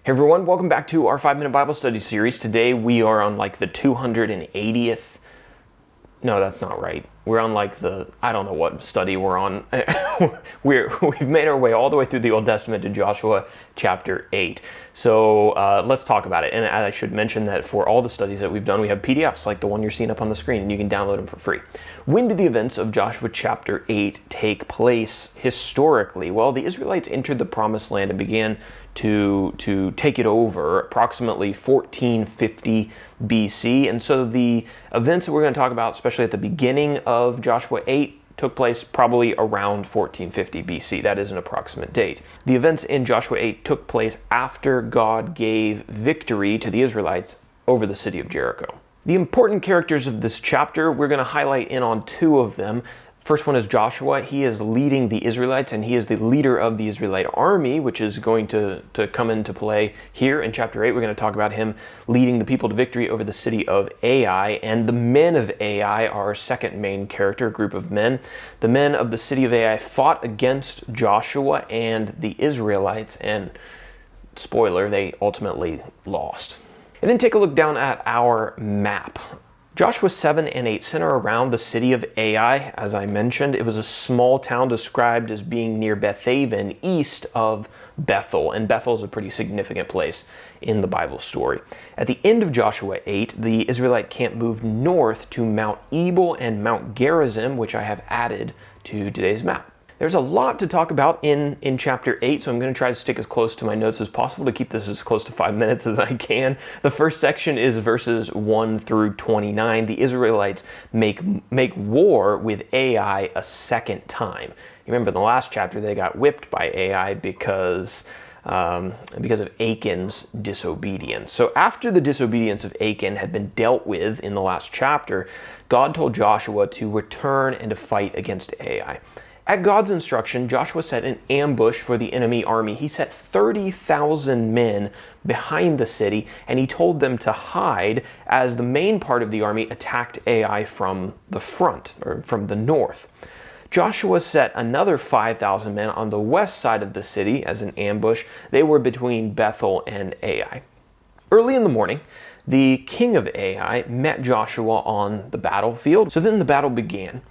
Hey everyone, welcome back to our 5-minute Bible study series. Today we are on like the 280th. No, that's not right. We're on like I don't know what study we're on. We've made our way all the way through the Old Testament to Joshua chapter 8. So let's talk about it. And I should mention that for all the studies that we've done, we have PDFs like the one you're seeing up on the screen, and you can download them for free. When did the events of Joshua chapter 8 take place historically? Well, the Israelites entered the Promised Land and began to take it over approximately 1450 BC. And so the events that we're going to talk about, especially at the beginning of Joshua 8, took place probably around 1450 BC. That is an approximate date. The events in Joshua 8 took place after God gave victory to the Israelites over the city of Jericho. The important characters of this chapter, we're going to highlight in on two of them. First one is Joshua. He is leading the Israelites, and he is the leader of the Israelite army, which is going to come into play here in chapter 8. We're going to talk about him leading the people to victory over the city of Ai, and the men of Ai are our second main character, group of men. The men of the city of Ai fought against Joshua and the Israelites, and spoiler, they ultimately lost. And then take a look down at our map. Joshua 7 and 8 center around the city of Ai. As I mentioned, it was a small town described as being near Bethaven, east of Bethel. And Bethel is a pretty significant place in the Bible story. At the end of Joshua 8, the Israelite camp moved north to Mount Ebal and Mount Gerizim, which I have added to today's map. There's a lot to talk about in chapter 8, so I'm going to try to stick as close to my notes as possible to keep this as close to 5 minutes as I can. The first section is verses 1 through 29. The Israelites make war with Ai a second time. You remember in the last chapter they got whipped by Ai because of Achan's disobedience. So after the disobedience of Achan had been dealt with in the last chapter, God told Joshua to return and to fight against Ai. At God's instruction, Joshua set an ambush for the enemy army. He set 30,000 men behind the city, and he told them to hide as the main part of the army attacked Ai from the front, or from the north. Joshua set another 5,000 men on the west side of the city as an ambush. They were between Bethel and Ai. Early in the morning, the king of Ai met Joshua on the battlefield. So then the battle began.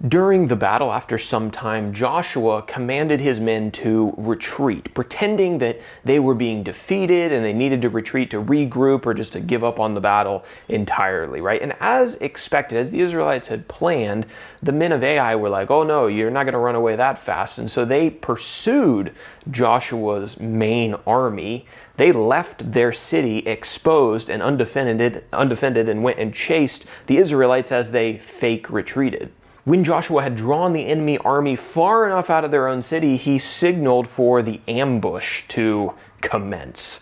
During the battle, after some time, Joshua commanded his men to retreat, pretending that they were being defeated and they needed to retreat to regroup or just to give up on the battle entirely, right? And as expected, as the Israelites had planned, the men of Ai were like, oh no, you're not going to run away that fast. And so they pursued Joshua's main army. They left their city exposed and undefended and went and chased the Israelites as they fake retreated. When Joshua had drawn the enemy army far enough out of their own city, he signaled for the ambush to commence.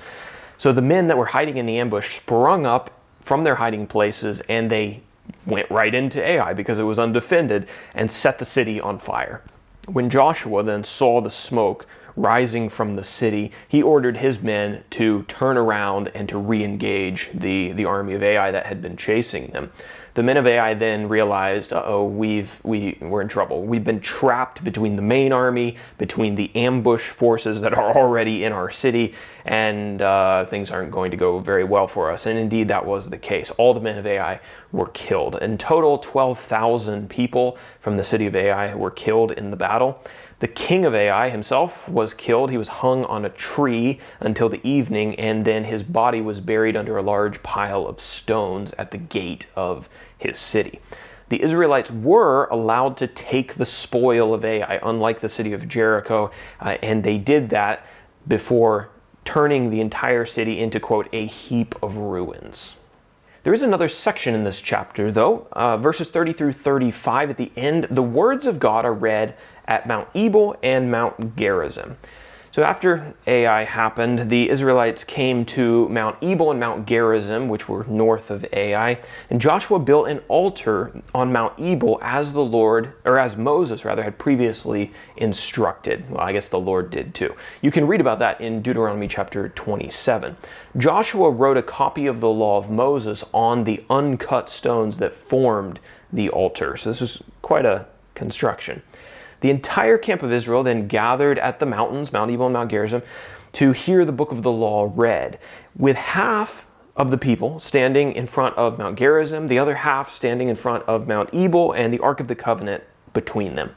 So the men that were hiding in the ambush sprung up from their hiding places, and they went right into Ai because it was undefended and set the city on fire. When Joshua then saw the smoke rising from the city, he ordered his men to turn around and to re-engage the army of Ai that had been chasing them. The men of Ai then realized, we're in trouble. We've been trapped between the main army, between the ambush forces that are already in our city, and things aren't going to go very well for us. And indeed, that was the case. All the men of Ai were killed. In total, 12,000 people from the city of Ai were killed in the battle. The king of Ai himself was killed. He was hung on a tree until the evening, and then his body was buried under a large pile of stones at the gate of his city. The Israelites were allowed to take the spoil of Ai, unlike the city of Jericho, and they did that before turning the entire city into, quote, a heap of ruins. There is another section in this chapter, though. Verses 30 through 35 at the end, the words of God are read at Mount Ebal and Mount Gerizim. So after Ai happened, the Israelites came to Mount Ebal and Mount Gerizim, which were north of Ai, and Joshua built an altar on Mount Ebal as Moses had previously instructed. Well, I guess the Lord did too. You can read about that in Deuteronomy chapter 27. Joshua wrote a copy of the law of Moses on the uncut stones that formed the altar. So this was quite a construction. The entire camp of Israel then gathered at the mountains, Mount Ebal and Mount Gerizim, to hear the book of the law read, with half of the people standing in front of Mount Gerizim, the other half standing in front of Mount Ebal, and the Ark of the Covenant between them.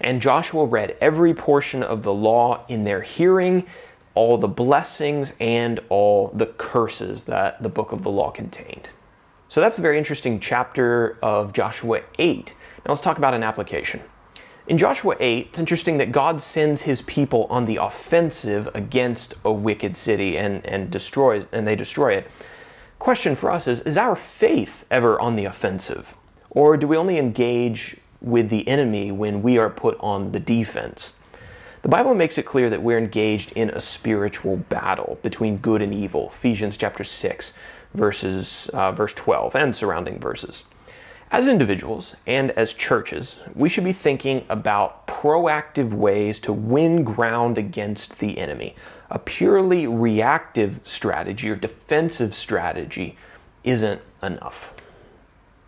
And Joshua read every portion of the law in their hearing, all the blessings and all the curses that the book of the law contained. So that's a very interesting chapter of Joshua 8. Now let's talk about an application. In Joshua 8, it's interesting that God sends his people on the offensive against a wicked city and they destroy it. Question for us is our faith ever on the offensive? Or do we only engage with the enemy when we are put on the defense? The Bible makes it clear that we're engaged in a spiritual battle between good and evil. Ephesians chapter 6, verse 12 and surrounding verses. As individuals and as churches, we should be thinking about proactive ways to win ground against the enemy. A purely reactive strategy or defensive strategy isn't enough.